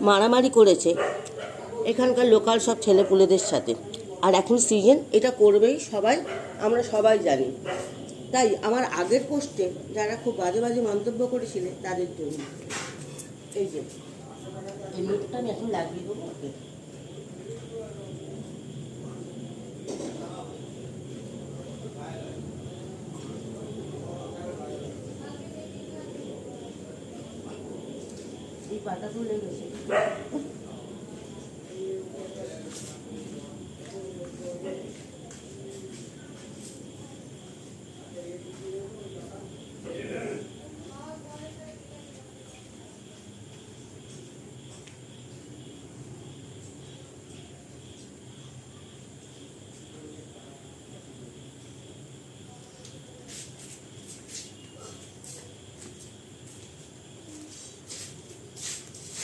মারামারি করেছে এখানকার লোকাল সব ছেলেপুলেদের সাথে। আর এখন সিজন, এটা করবেই সবাই, আমরা সবাই জানি। তাই আমার আগের পোস্টে যারা খুব বাজে বাজে মন্তব্য করেছিলেন তাদের জন্য এই যে এই মুখটা আমি এখন লাগিয়ে দেবো। ওকে, এই পাতা তুলে গেছে।